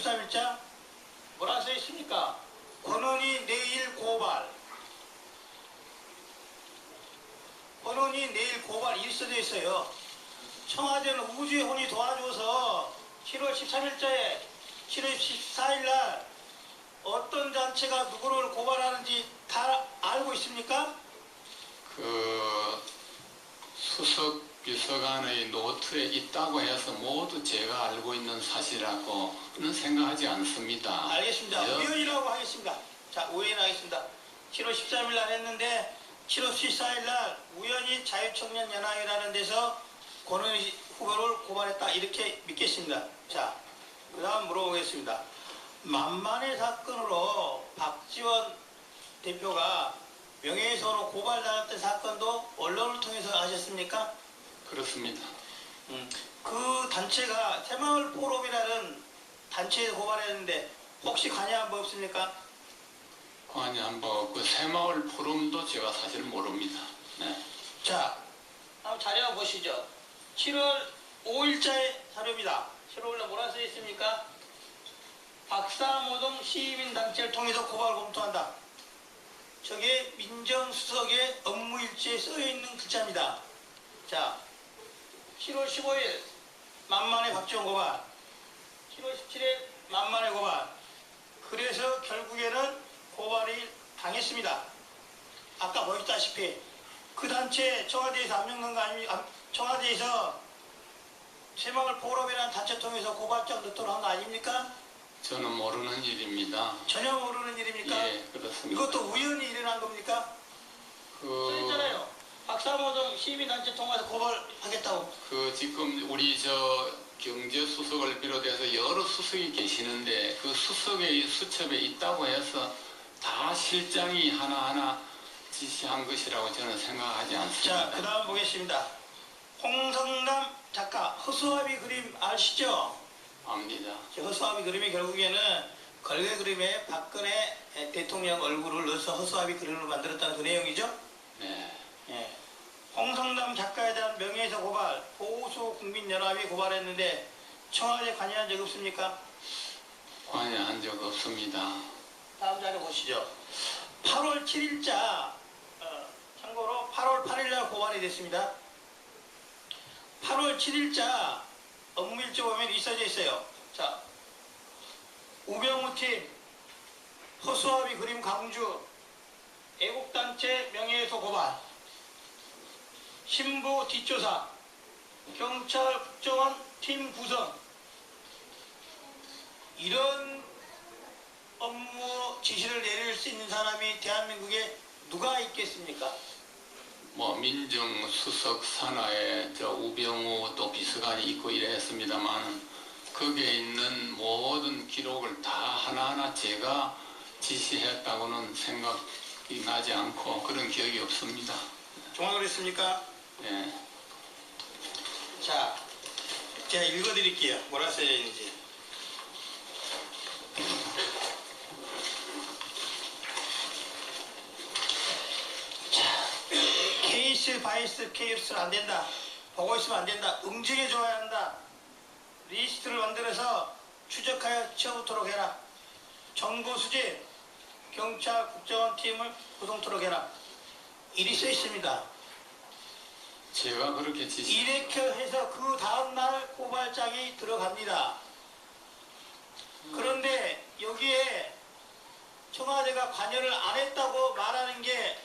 13일자 뭐라 써 있습니까? 권은희 내일 고발. 권은희 내일 고발 이렇게 써져 있어요. 청와대는 우주의 혼이 도와줘서 7월 13일자에 7월 14일날 어떤 단체가 누구를 고발하는지 다 알고 있습니까? 그 수석 비서관의 노트에 있다고 해서 모두 제가 알고 있는 사실이라고는 생각하지 않습니다. 알겠습니다. 우연이라고 하겠습니다. 자, 우연하겠습니다. 7월 13일날 했는데 7월 14일날 우연히 자유청년연합이라는 데서 권은희 후보를 고발했다 이렇게 믿겠습니다. 자, 그 다음 물어보겠습니다. 만만의 사건으로 박지원 대표가 명예훼손으로 고발당했던 사건도 언론을 통해서 아셨습니까? 그렇습니다. 그 단체가 새마을 포럼이라는 단체에서 고발했는데 혹시 관여한 거 없습니까? 관여한 바 없고 새마을 포럼도 제가 사실 모릅니다. 네. 자, 한번 자료 한번 보시죠. 7월 5일자의 자료입니다. 7월 5일에 뭐라 써 있습니까? 박사모동 시민단체를 통해서 고발 검토한다. 저게 민정수석의 업무일지에 써있는 글자입니다. 자, 7월 15일 만만의 박지원 고발, 7월 17일 만만의 고발. 그래서 결국에는 고발이 당했습니다. 아까 보셨다시피 그 단체 청와대에서 압력한 거 아닙니까? 청와대에서 새마을 포럼이라는 단체 통해서 고발장 넣도록 한 거 아닙니까? 저는 모르는 일입니다. 전혀 모르는 일입니까? 예, 그렇습니다. 이것도 우연히 일어난 겁니까? 써있잖아요. 박사모동 시민단체 통해서 고발하겠다고. 지금 우리 경제수석을 비롯해서 여러 수석이 계시는데 그 수석의 수첩에 있다고 해서 다 실장이 하나하나 지시한 것이라고 저는 생각하지 않습니다. 자, 그 다음 보겠습니다. 홍성남 작가 허수아비 그림 아시죠? 압니다. 허수아비 그림이 결국에는 걸개 그림에 박근혜 대통령 얼굴을 넣어서 허수아비 그림을 만들었다는 그 내용이죠? 네. 예. 홍성남 작가에 대한 명예훼손 고발, 보수 국민연합이 고발했는데 청와대 관여한 적 없습니까? 관여한 적 없습니다. 다음 자료 보시죠. 8월 7일자, 참고로 8월 8일날 고발이 됐습니다. 8월 7일자 업무일지 보면 있어져 있어요. 자, 우병우 팀, 허수아비 그림 강주, 애국단체 명예훼손 고발, 신부 뒷조사, 경찰 국정원 팀 구성, 이런 업무 지시를 내릴 수 있는 사람이 대한민국에 누가 있겠습니까? 민정수석 산하에 우병우 또 비서관이 있고 이래 했습니다만 거기에 있는 모든 기록을 다 하나하나 제가 지시했다고는 생각이 나지 않고 그런 기억이 없습니다. 정확을 했습니까? 네. 자, 제가 읽어드릴게요. 뭐라 써져 있는지. 자, 케이스 바이스 케이스는 안 된다. 보고 있으면 안 된다. 응징해 줘야 한다. 리스트를 만들어서 추적하여 채우도록 해라. 정보 수집, 경찰 국정원 팀을 구성토록 해라. 일이 써 있습니다. 제가 그렇게 이렇게 해서 그 다음날 고발장이 들어갑니다. 그런데 여기에 청와대가 관여를 안 했다고 말하는 게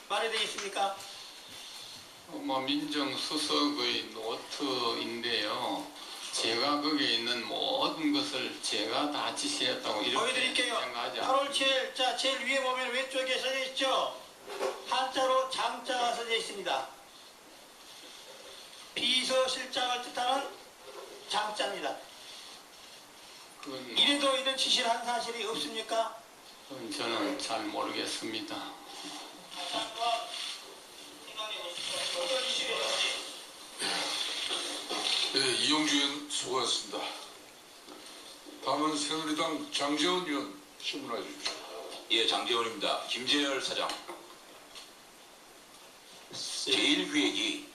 말이 되어 있습니까? 민정수석의 노트인데요. 제가 거기에 있는 모든 것을 제가 다 지시했다고 이렇게 보여드릴게요. 생각하지 8월 않습니다. 7일, 자, 제일 위에 보면 왼쪽에 써져 있죠? 한자로 장자가 써져 있습니다. 비서실장을 뜻하는 장자입니다. 이래도 이런 지시를 한 사실이 없습니까? 그건 저는 잘 모르겠습니다. 어떤 지시였는지. 네, 이용주 의원 수고하셨습니다. 다음은 새누리당 장제원 의원 질문해 주십시오. 예, 장재원입니다. 김재열 사장. 제1기획이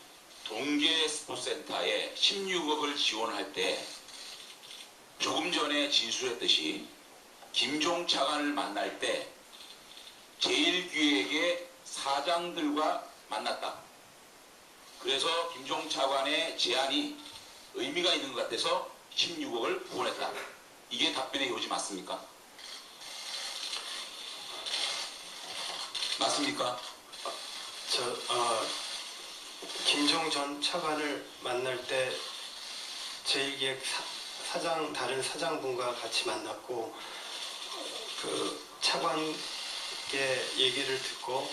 동계 스포츠센터에 16억을 지원할 때 조금 전에 진술했듯이 김종 차관을 만날 때 제1기획의 사장들과 만났다. 그래서 김종 차관의 제안이 의미가 있는 것 같아서 16억을 후원했다. 이게 답변의 요지 맞습니까? 맞습니까? 김종 전 차관을 만날 때 제1기획 사장 다른 사장분과 같이 만났고 그 차관의 얘기를 듣고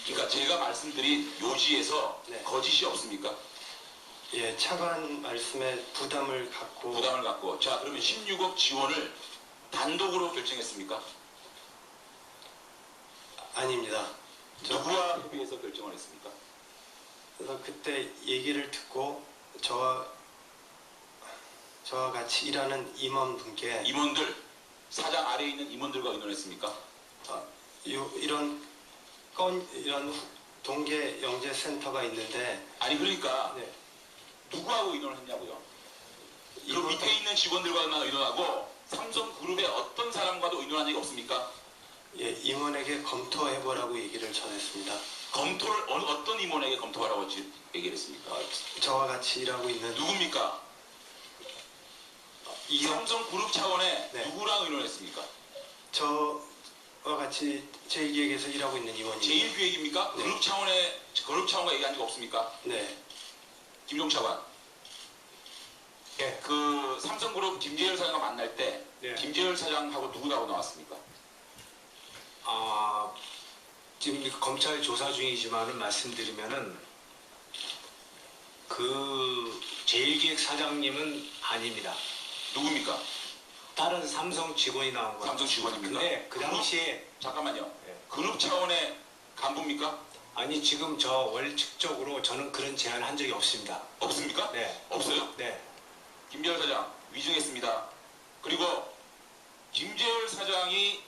그러니까 제가 말씀드린 요지에서 네. 거짓이 없습니까? 예, 차관 말씀에 부담을 갖고 부담을 갖고. 자, 그러면 16억 지원을 단독으로 결정했습니까? 아닙니다. 누구와 협의해서 결정을 했습니까? 그래서 그때 얘기를 듣고 저와 같이 일하는 임원분께 임원들, 사장 아래에 있는 임원들과 의논했습니까? 이런 동계 영재 센터가 있는데 아니 그러니까 네, 누구하고 의논을 했냐고요? 그 이거- 밑에 있는 직원들과만 의논하고 삼성그룹의 어떤 사람과도 의논한 적이 없습니까? 예, 임원에게 검토해보라고 얘기를 전했습니다. 검토를 어떤 임원에게 검토하라고 얘기를 했습니까? 저와 같이 일하고 있는 누굽니까? 삼성그룹 차원에 네. 누구랑 의논했습니까? 저와 같이 제1기획에서 일하고 있는 임원입니다. 제1기획입니까? 네. 그룹 차원과 얘기한 적 없습니까? 네, 김종 차관. 예. 그 삼성그룹 김재열 사장과 만날 때 네. 김재열 사장하고 누구하고 나왔습니까? 지금 검찰 조사 중이지만은 말씀드리면은 그 제1기획 사장님은 아닙니다. 누굽니까? 다른 삼성 직원이 나온 거예요. 삼성 직원입니까? 근데 그 당시에 잠깐만요. 네. 그룹 차원의 간부입니까? 아니 지금 저 원칙적으로 저는 그런 제안을 한 적이 없습니다. 없습니까? 네. 없어요? 네. 김재열 사장 위증했습니다. 그리고 김재열 사장이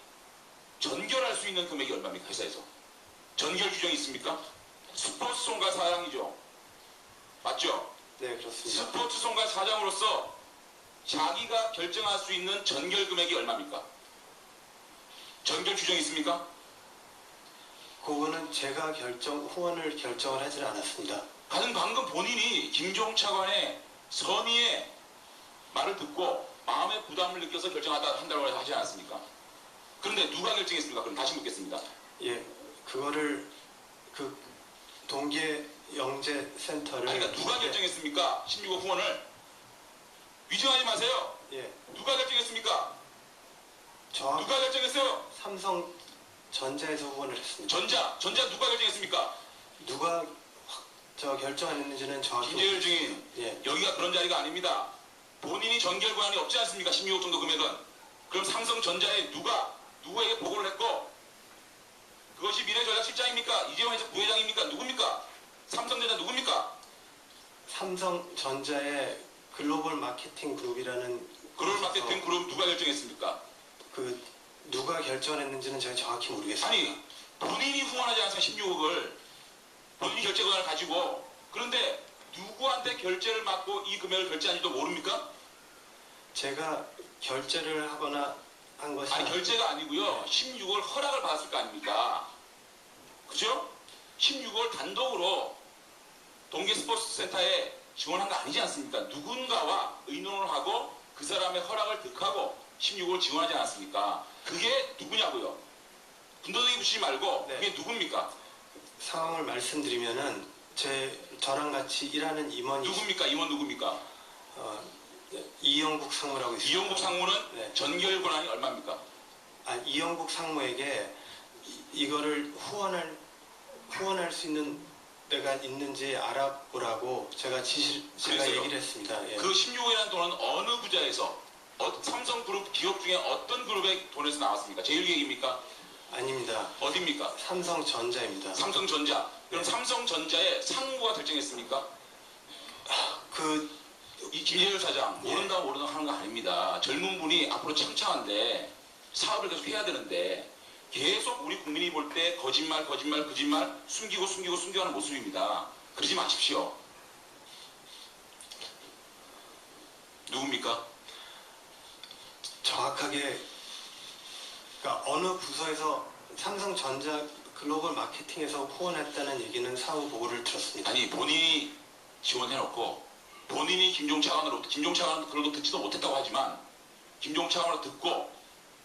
전결할 수 있는 금액이 얼마입니까? 회사에서. 전결 규정이 있습니까? 스포츠송가 사장이죠. 맞죠? 네 그렇습니다. 스포츠송가 사장으로서 자기가 결정할 수 있는 전결 금액이 얼마입니까? 전결 규정이 있습니까? 그거는 제가 후원을 결정을 하지 않았습니다. 방금 본인이 김종 차관의 선의의 말을 듣고 마음의 부담을 느껴서 한다고 하지 않았습니까? 그런데 누가 결정했습니까? 그럼 다시 묻겠습니다. 예, 그거를 그 동계 영재 센터를 아니, 그러니까 누가 결정했습니까? 16억 후원을 위증하지 마세요. 예, 누가 결정했습니까? 저와 누가 결정했어요? 삼성 전자에서 후원을 했습니다. 전자 누가 결정했습니까? 누가 결정했는지는 정확히 김재열 증인, 예, 여기가 그런 자리가 아닙니다. 본인이 전결 권한이 없지 않습니까? 16억 정도 금액은. 그럼 삼성전자에 누구에게 보고를 했고, 그것이 미래전략실장입니까? 이재용 부회장입니까? 누굽니까? 삼성전자 누굽니까? 삼성전자의 글로벌 마케팅 그룹이라는 그룹 마케팅 그룹 누가 결정했습니까? 그 누가 결정했는지는 제가 정확히 모르겠습니다. 아니, 본인이 후원하지 않습니까? 16억을. 본인이 결제 권한을 가지고. 그런데 누구한테 결제를 맡고 이 금액을 결제한지도 모릅니까? 제가 결제를 하거나 한 것이 아니, 결제가 아니고요. 16억을 허락을 받았을 거 아닙니까? 그죠? 16억을 단독으로 동계 스포츠 센터에 지원한 거 아니지 않습니까? 누군가와 의논을 하고 그 사람의 허락을 득하고 16억을 지원하지 않았습니까? 그게 누구냐고요? 군더더기 붙이지 말고 네. 그게 누굽니까? 상황을 말씀드리면은 저랑 같이 일하는 임원이 누굽니까? 임원 누굽니까? 이영국 상무라고 있습니다. 이용국 상무는 네. 전결 권한이 얼마입니까? 이영국 상무에게 이거를 후원할 수 있는 데가 있는지 알아보라고 제가 그랬어요? 얘기를 했습니다. 예. 그 16억이라는 돈은 어느 부자에서 삼성그룹 기업 중에 어떤 그룹의 돈에서 나왔습니까? 제일기획입니까? 아닙니다. 어디입니까? 삼성전자입니다. 삼성전자. 그럼 네. 삼성전자의 상무가 결정했습니까? 이 김재열 사장 예. 모른다고 하는 거 아닙니다. 젊은 분이 앞으로 창창한데 사업을 계속 해야 되는데 계속 우리 국민이 볼 때 거짓말 숨기고 하는 모습입니다. 그러지 마십시오. 누굽니까? 정확하게 그러니까 어느 부서에서 삼성전자 글로벌 마케팅에서 후원했다는 얘기는 사후 보고를 들었습니다. 아니 본인이 지원해놓고 본인이 김종차관은 그걸로 듣지도 못했다고 하지만 김종차관으로 듣고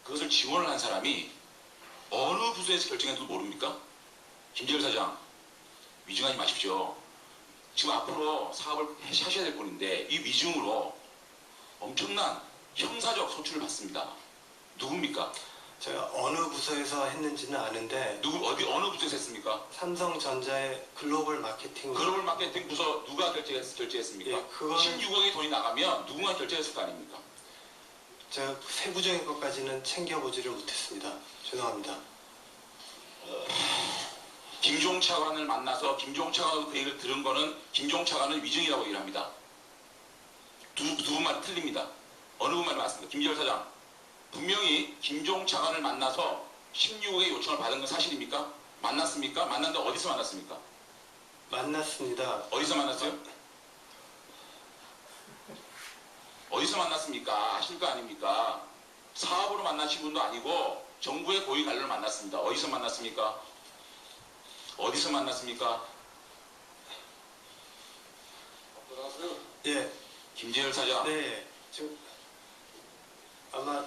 그것을 지원을 한 사람이 어느 부서에서 결정했는지도 모릅니까? 김재열 사장 위증하지 마십시오. 지금 앞으로 사업을 하셔야 될 분인데 이 위증으로 엄청난 형사적 소출을 받습니다. 누굽니까? 제가 어느 부서에서 했는지는 아는데 어느 부서에서 했습니까? 삼성전자의 글로벌 마케팅 글로벌 마케팅 부서 누가 결제했습니까? 예, 그거는- 16억의 돈이 나가면 누군가 결제했을 거 아닙니까? 제가 세부적인 것까지는 챙겨보지를 못했습니다. 죄송합니다. 김종차관을 만나서 김종차관으로 그 얘기를 들은 거는 김종차관은 위증이라고 얘기를 합니다. 두 분 말 틀립니다. 어느 분 말이 맞습니까? 김재열 사장 분명히 김종차관을 만나서 16억의 요청을 받은 건 사실입니까? 만났습니까? 만났는데 어디서 만났습니까? 만났습니다. 어디서 만났어요? 어디서 만났습니까? 아실 거 아닙니까? 사업으로 만나신 분도 아니고 정부의 고위 관료를 만났습니다. 어디서 만났습니까? 어디서 만났습니까? 예, 김재열 사장. 네, 지금 아마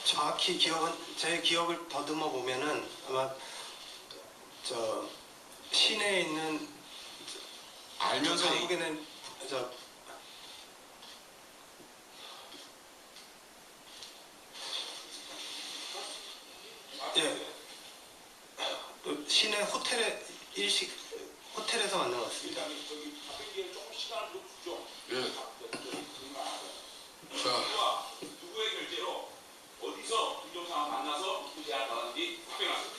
정확히 제 기억을 더듬어 보면은 아마 저 시내에 있는 알면서 한국에는 저 예, 시내 호텔에서 만난 것 같습니다. 예. 자, 누구의 결제로 어디서 김종상을 만나서 그 제안을 받았는지 답변하세요.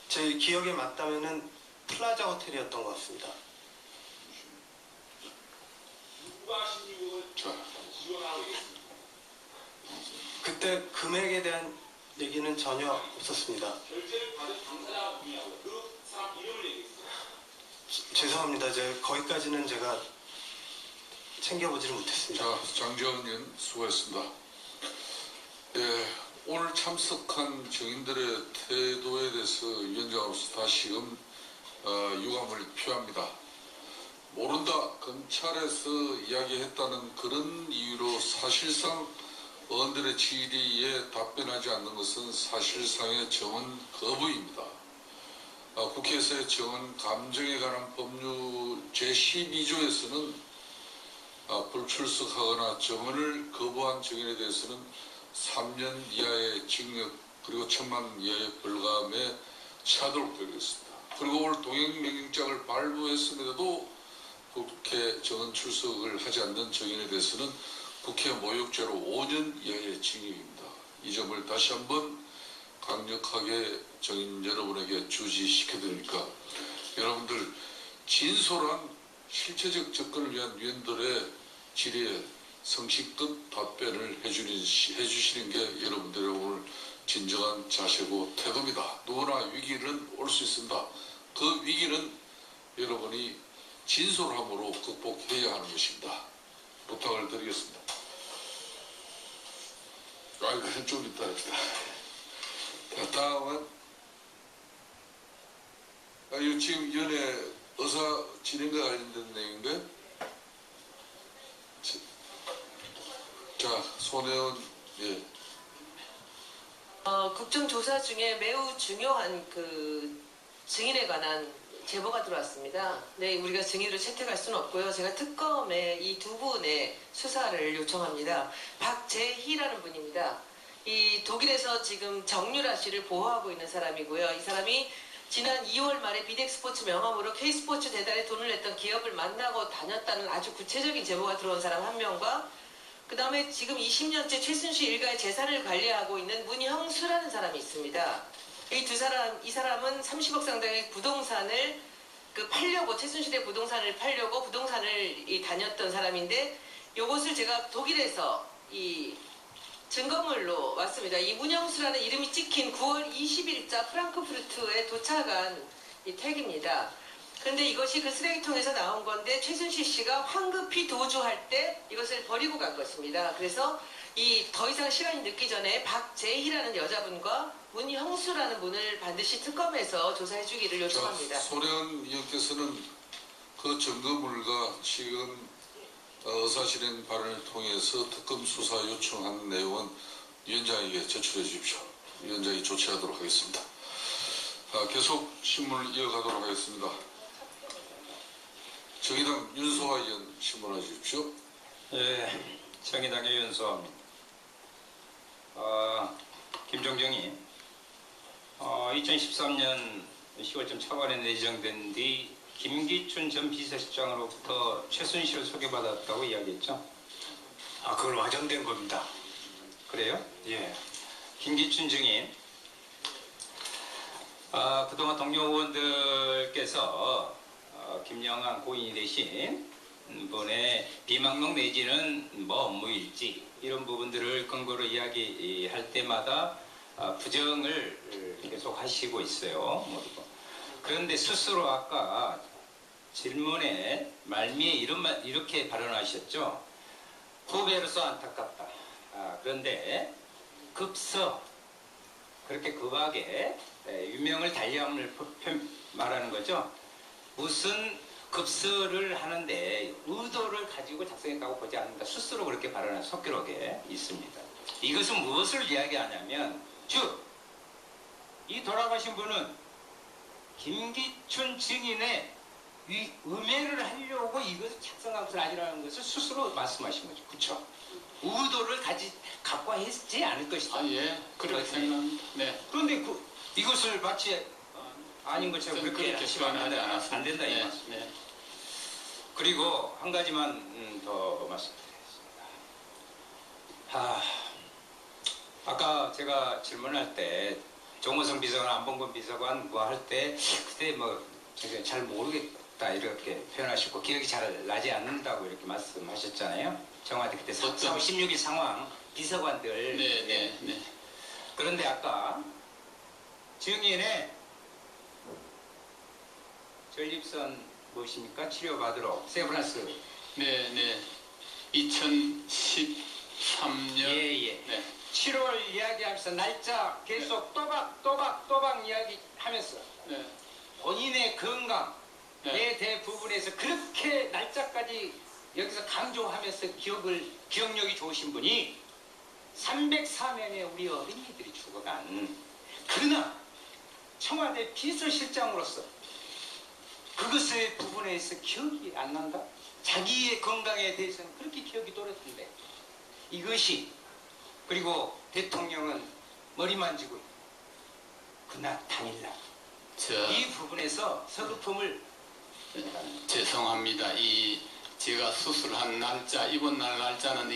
제 기억에 맞다면은 플라자 호텔이었던 것 같습니다. 누가 16억을 자, 지원하고 있습니다. 그때 금액에 대한 얘기는 전혀 없었습니다. 결제를 받은 당사자가 누구냐고요? 그 사람 이름을 얘기했어요. 죄송합니다. 거기까지는 제가 챙겨보지를 못했습니다. 자, 장재원 의원 수고했습니다. 예, 오늘 참석한 증인들의 태도에 대해서 위원장으로서 다시금 유감을 표합니다. 모른다, 검찰에서 이야기했다는 그런 이유로 사실상 의원들의 질의에 답변하지 않는 것은 사실상의 정언 거부입니다. 국회에서의 정언 감정에 관한 법률 제12조에서는 불출석하거나 정언을 거부한 증인에 대해서는 3년 이하의 징역 그리고 1,000만 원 이하의 벌금에 처하도록 되어 있습니다. 그리고 오늘 동행명령장을 발부했음에도 국회 정언 출석을 하지 않는 증인에 대해서는 국회 모욕죄로 5년 이하의 징역입니다. 이 점을 다시 한번 강력하게 증인 여러분에게 주지시켜드리니까 여러분들 진솔한 실체적 접근을 위한 위원들의 질의에 성실껏 답변을 해주시는 게 여러분들의 오늘 진정한 자세고 태도입니다. 누구나 위기는 올 수 있습니다. 그 위기는 여러분이 진솔함으로 극복해야 하는 것입니다. 부탁을 드리겠습니다. 그건 좀 이따 합시다. 자, 다음은 이거 지금 연애 의사 진행과 관련된 내용인데 자, 손혜원 예. 국정조사 중에 매우 중요한 그 증인에 관한 제보가 들어왔습니다. 네, 우리가 증인으로 채택할 수는 없고요. 제가 특검에 이 두 분의 수사를 요청합니다. 박재희라는 분입니다. 이 독일에서 지금 정유라 씨를 보호하고 있는 사람이고요. 이 사람이 지난 2월 말에 비덱스포츠 명함으로 K스포츠 대단에 돈을 냈던 기업을 만나고 다녔다는 아주 구체적인 제보가 들어온 사람 한 명과 그 다음에 지금 20년째 최순실 일가의 재산을 관리하고 있는 문형수라는 사람이 있습니다. 이 사람은 30억 상당의 부동산을 팔려고, 최순실의 부동산을 팔려고 부동산을 다녔던 사람인데, 요것을 제가 독일에서 이 증거물로 왔습니다. 이 문형수라는 이름이 찍힌 9월 20일자 프랑크푸르트에 도착한 이 택입니다. 근데 이것이 그 쓰레기통에서 나온 건데 최순실 씨가 황급히 도주할 때 이것을 버리고 간 것입니다. 그래서 이 더 이상 시간이 늦기 전에 박재희라는 여자분과 문형수라는 분을 반드시 특검에서 조사해 주기를 요청합니다. 손혜원 의원께서는 그 증거물과 지금 의사실행 발언을 통해서 특검 수사 요청한 내용은 위원장에게 제출해 주십시오. 위원장이 조치하도록 하겠습니다. 계속 신문을 이어가도록 하겠습니다. 정의당 윤소아 의원 신문해 주십시오. 예, 정의당의 윤소아입니다. 김종정이 2013년 10월쯤 차관에 내정된 뒤 김기춘 전 비서실장으로부터 최순실을 소개받았다고 이야기했죠. 그건 와전된 겁니다. 그래요? 예. 김기춘 증인, 그동안 동료 의원들께서 김영한 고인이 되신 분의 비망록 내지는 뭐 업무일지 이런 부분들을 근거로 이야기할 때마다 부정을 계속 하시고 있어요. 그런데 스스로 아까 질문에 말미에 이렇게 발언하셨죠. 후배로서 안타깝다. 그런데 급서 그렇게 급하게 유명을 달리함을 말하는 거죠. 무슨 급서를 하는데 의도를 가지고 작성했다고 보지 않는다. 스스로 그렇게 발언한 속기록에 있습니다. 이것은 무엇을 이야기하냐면 즉 이 돌아가신 분은 김기춘 증인의 음해를 하려고 이것을 작성한 것은 아니라는 것을 스스로 말씀하신 거죠. 그렇죠? 의도를 갖고 했지 않을 것이다. 예, 그렇게 생각합니다. 네. 그런데 이것을 마치 아닌 것처럼 그렇게 하시면 안 된다 이 말씀. 네. 그리고 한 가지만 더 말씀드리겠습니다. 아까 제가 질문할 때 정호성 비서관, 안봉근 비서관 뭐 할 때 그때 뭐 제가 잘 모르겠다 이렇게 표현하시고 기억이 잘 나지 않는다고 이렇게 말씀하셨잖아요. 정확히 그때 16일 상황 비서관들. 네. 그런데 아까 증인의 전립선 무엇입니까? 치료받으러 세브란스. 네. 2013년. 예. 네. 7월 이야기하면서 날짜 계속 또박 이야기하면서 네. 본인의 건강에 대해 부분에서 그렇게 날짜까지 여기서 강조하면서 기억력이 좋으신 분이 304명의 우리 어린이들이 죽어간 그러나 청와대 비서실장으로서 그것의 부분에서 기억이 안 난다? 자기의 건강에 대해서는 그렇게 기억이 또렷한데 이것이 그리고 대통령은 머리 만지고 있고 그날 당일날 이 부분에서 서글픔을 죄송합니다. 제가 수술한 날짜, 입원 날짜는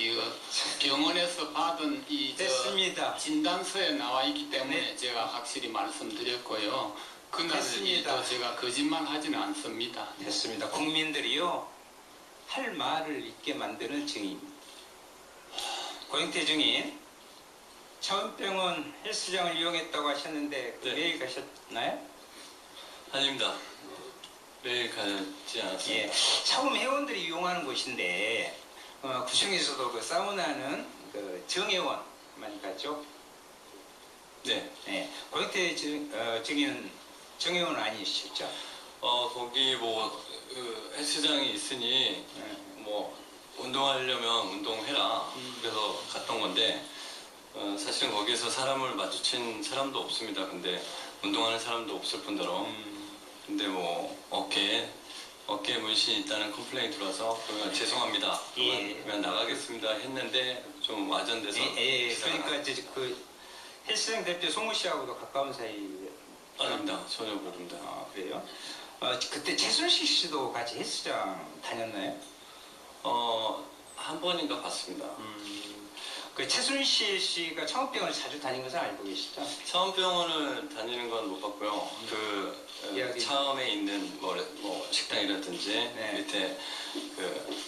병원에서 받은 됐습니다. 진단서에 나와 있기 때문에 네. 제가 확실히 말씀드렸고요. 그날 됐습니다. 제가 거짓말 하지는 않습니다. 됐습니다. 국민들이요 할 말을 잊게 만드는 증인입니다. 고영태 증인 차은병원 헬스장을 이용했다고 하셨는데 네. 매일 가셨나요? 아닙니다. 매일 가지 않았습니다. 예, 처음 회원들이 이용하는 곳인데 구청에서도 그 사우나는 그 정회원 많이 갔죠? 네. 네, 고영태 증인은 정회원 아니시죠? 거기 헬스장이 있으니 뭐 운동하려면 운동해라. 그래서 갔던 건데 사실은 거기에서 사람을 마주친 사람도 없습니다. 근데 운동하는 사람도 없을 뿐더러 근데 뭐 어깨에 문신이 있다는 컴플레인이 들어와서 그러면 죄송합니다. 그러면 나가겠습니다 했는데 좀 와전돼서 그러니까 이제 그 헬스장 대표 송우 씨하고도 가까운 사이 아닙니다. 전혀 모릅니다. 그래요? 그때 최순실 씨도 같이 헬스장 다녔나요? 한 번인가 봤습니다. 그 최순실 씨가 청업병원을 자주 다닌 것은 알고 계시죠? 차원병원을 다니는 건 못 봤고요. 이야기. 차원에 있는 뭐 식당이라든지 밑에 그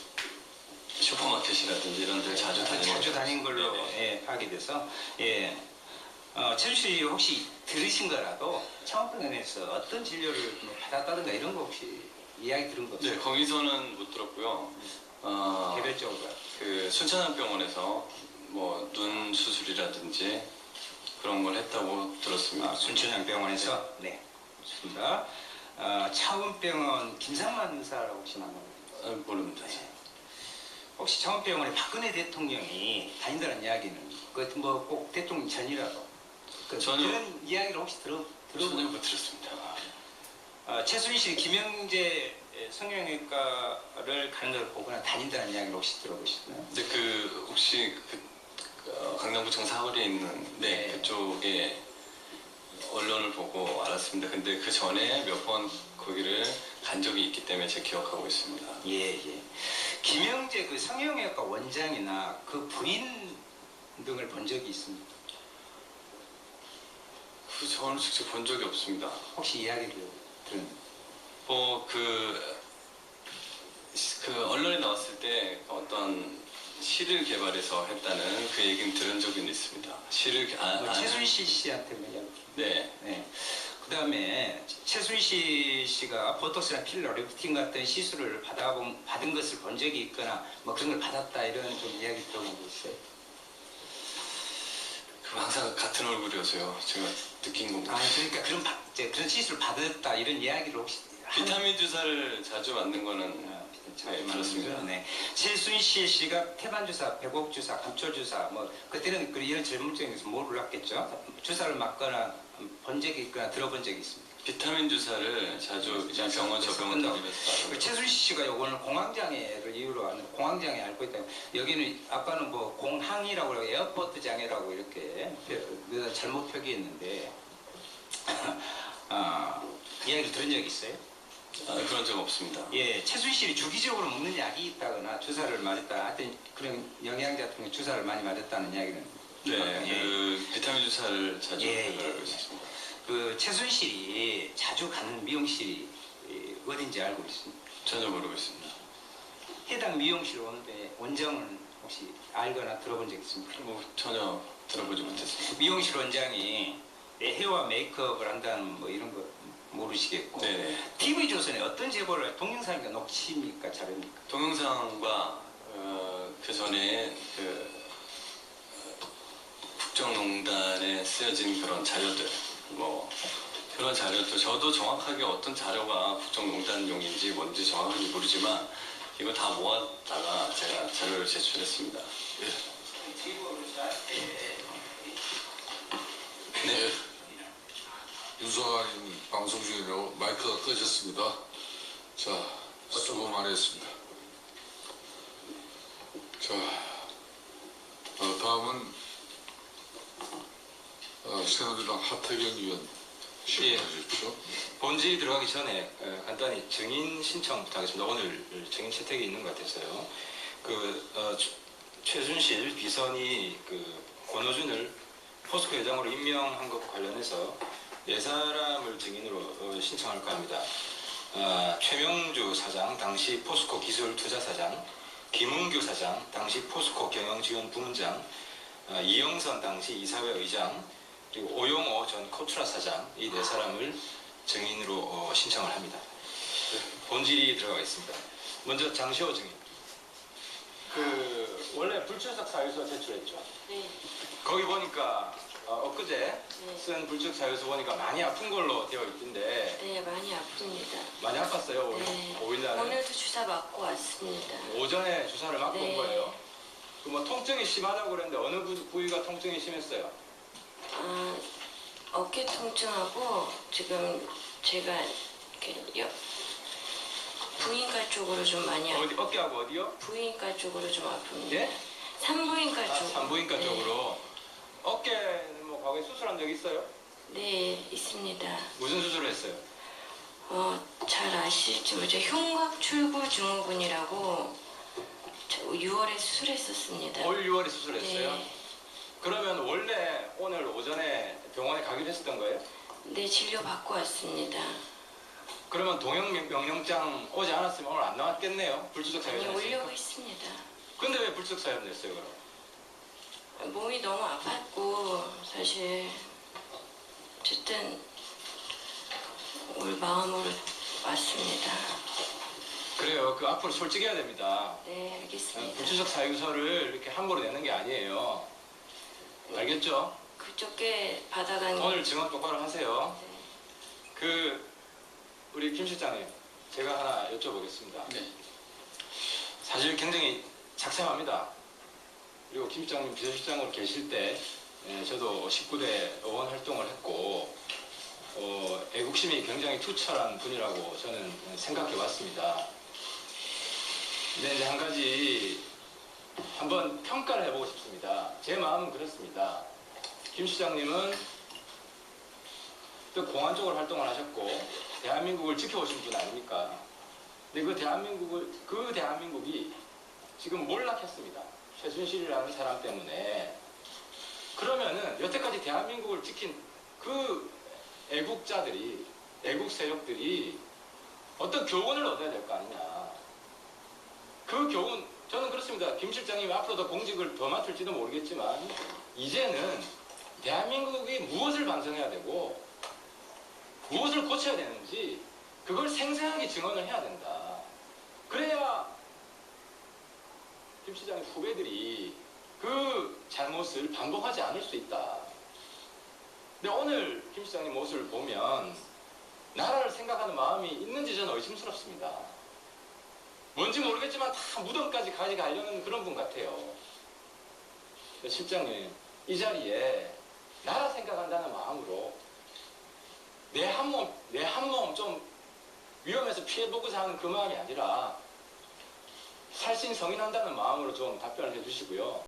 슈퍼마켓이라든지 이런 데 자주 다니는 자주 다닌 걸로 네네. 파악이 돼서 최순실 씨 혹시 들으신 거라도 창원병원에서 어떤 진료를 뭐 받았다든가 이런 거 혹시 이야기 들은 거 없어요? 네, 거기서는 못 들었고요. 개별적으로. 그 순천향병원에서 뭐 눈 수술이라든지 그런 걸 했다고 들었습니다. 순천향병원에서 네, 좋습니다. 창원병원 김상만 의사라고 혹시 만나요? 모릅니다. 혹시 창원병원에 박근혜 대통령이 다닌다는 이야기는 그뭐꼭 대통령 전이라도 전혀. 그런 이야기를 혹시 전혀 못 들었습니다. 최순실 김영재 성형외과를 가는 걸 보거나 다닌다는 이야기를 혹시 들어보셨나요? 근데 그 혹시 강남구청 사거리에 있는 네. 그쪽에 언론을 보고 알았습니다. 근데 그 전에 몇 번 거기를 간 적이 있기 때문에 제가 기억하고 있습니다. 예. 김영재 그 성형외과 원장이나 그 부인 등을 본 적이 있습니까? 그 저는 직접 본 적이 없습니다. 혹시 이야기를 들은? 뭐 그 언론에 나왔을 때 어떤 시를 개발해서 했다는 그 얘기는 들은 적은 있습니다. 시를 최순실 씨한테만 이야기. 네. 그 다음에 최순실 씨가 보톡스나 필러, 리프팅 같은 시술을 받은 것을 본 적이 있거나 뭐 그런 걸 받았다 이런 좀 이야기 들어본 거 있어요? 그 항상 같은 얼굴이어서요. 제가 느낀 겁니다. 그러니까 그런 시술을 받았다 이런 이야기를 혹시 비타민 주사를 자주 맞는 거는 네, 들었습니다. 네. 최순실 씨가 태반 주사, 배곡 주사, 감철 주사, 뭐 그때는 이런 전문적인 것을 몰랐겠죠. 주사를 맞거나 본 적이 있거나 들어본 적이 있습니다. 비타민 주사를 자주 그냥 병원 저병원 다니면서 그 최순실 씨가 요거는 공황장애를 이유로 하는 공황장애 앓고 있다. 여기는 아까는 뭐 공항이라고 그러고 에어포트 장애라고 이렇게 잘못 표기했는데 이야기를 들은 적 있어요? 그런 적 없습니다. 예, 최순실이 주기적으로 먹는 약이 있다거나 주사를 맞았다. 하여튼 그런 영양제 같은 거 주사를 많이 맞았다는 이야기는. 네, 예. 그 비타민 주사를 자주 예. 알고 있습니다. 그 최순실이 자주 가는 미용실이 어딘지 알고 있습니다. 전혀 모르고 있습니다. 해당 미용실 오는데 원장은 혹시 알거나 들어본 적 있습니까? 뭐 전혀 들어보지 못했습니다. 미용실 원장이 헤어와 메이크업을 한다는 뭐 이런 거 모르시겠고. 네. TV조선에 어떤 제보를 동영상인가 녹취입니까? 자료입니까? 동영상과 그 전에 그 국정농단에 쓰여진 그런 자료들, 뭐 그런 자료도 저도 정확하게 어떤 자료가 국정농단용인지 뭔지 정확하게 모르지만 이거 다 모았다가 제가 자료를 제출했습니다. 네. 윤소아님 방송 중이라고 마이크가 꺼졌습니다. 자, 수고 많이 했습니다. 자, 다음은 새누리당 하태경 의원 예. 질문하십시오. 본질이 들어가기 전에 간단히 증인 신청 부탁하겠습니다. 오늘 증인 채택이 있는 것 같아서요. 최순실 비선이 권오준을 포스코 회장으로 임명한 것과 관련해서 네 사람을 증인으로 신청할까 합니다. 최명주 사장, 당시 포스코 기술투자사장, 김은규 사장, 당시 포스코 경영지원부문장, 이영선 당시 이사회 의장, 그리고 오용호 전 코트라 사장, 이 네 사람을 증인으로 신청을 합니다. 본질이 들어가 있습니다. 먼저 장시호 증인. 원래 불출석 사유서 제출했죠. 네. 거기 보니까 엊그제 네. 쓴 불출석 사유서 보니까 많이 아픈 걸로 되어 있던데 네, 많이 아픕니다. 많이 아팠어요. 네. 5일날에. 오늘도 주사 맞고 왔습니다. 오전에 주사를 맞고 네. 온 거예요. 통증이 심하다고 그랬는데 어느 부위가 통증이 심했어요? 어깨 통증하고 지금 제가 이렇게 부인과 쪽으로 좀 많이 어깨하고 어디요? 부인과 쪽으로 좀 아픕니다. 예? 산부인과 쪽. 산부인과 네. 쪽으로. 어깨는 뭐 과거에 수술한 적 있어요? 네, 있습니다. 무슨 수술을 했어요? 잘 아실지 모르죠. 흉곽 출구 증후군이라고 6월에 수술했었습니다. 올 6월에 수술했어요? 네. 그러면 원래 오늘 오전에 병원에 가기로 했었던 거예요? 네, 진료 받고 왔습니다. 그러면 동행 명령장 오지 않았으면 오늘 안 나왔겠네요? 불출석 사유 아니, 냈으니까. 오려고 했습니다. 근데 왜 불출석 사유 냈어요, 그럼? 몸이 너무 아팠고 사실 어쨌든 올 마음으로 왔습니다. 그래요. 그 앞으로 솔직해야 됩니다. 네, 알겠습니다. 불출석 사유서를 이렇게 함부로 내는 게 아니에요. 알겠죠? 그쪽에 받아간 오늘 증언 똑바로 하세요. 네. 그 우리 김 실장님, 제가 하나 여쭤보겠습니다. 네. 사실 굉장히 작심합니다. 그리고 김 실장님 비서실장으로 계실 때 저도 19대 의원 활동을 했고 애국심이 굉장히 투철한 분이라고 저는 생각해 왔습니다. 근데 이제 한 가지 한번 평가를 해보고 싶습니다. 제 마음은 그렇습니다. 김 시장님은 또 공안 쪽으로 활동을 하셨고 대한민국을 지켜오신 분 아닙니까? 근데 그 대한민국이 지금 몰락했습니다. 최순실이라는 사람 때문에. 그러면은 여태까지 대한민국을 지킨 그 애국자들이, 애국 세력들이 어떤 교훈을 얻어야 될 거 아니냐. 그 교훈, 저는 그렇습니다. 김 실장님이 앞으로 더 공직을 더 맡을지도 모르겠지만 이제는 대한민국이 무엇을 반성해야 되고 무엇을 고쳐야 되는지 그걸 생생하게 증언을 해야 된다. 그래야 김 시장의 후배들이 그 잘못을 반복하지 않을 수 있다. 근데 오늘 김 시장님 모습을 보면 나라를 생각하는 마음이 있는지 저는 의심스럽습니다. 뭔지 모르겠지만 다 무덤까지 가져가려는 그런 분 같아요. 실장님, 이 자리에 나라 생각한다는 마음으로 내 한 몸 좀 위험해서 피해보고자 하는 그 마음이 아니라 살신성인한다는 마음으로 좀 답변을 해주시고요.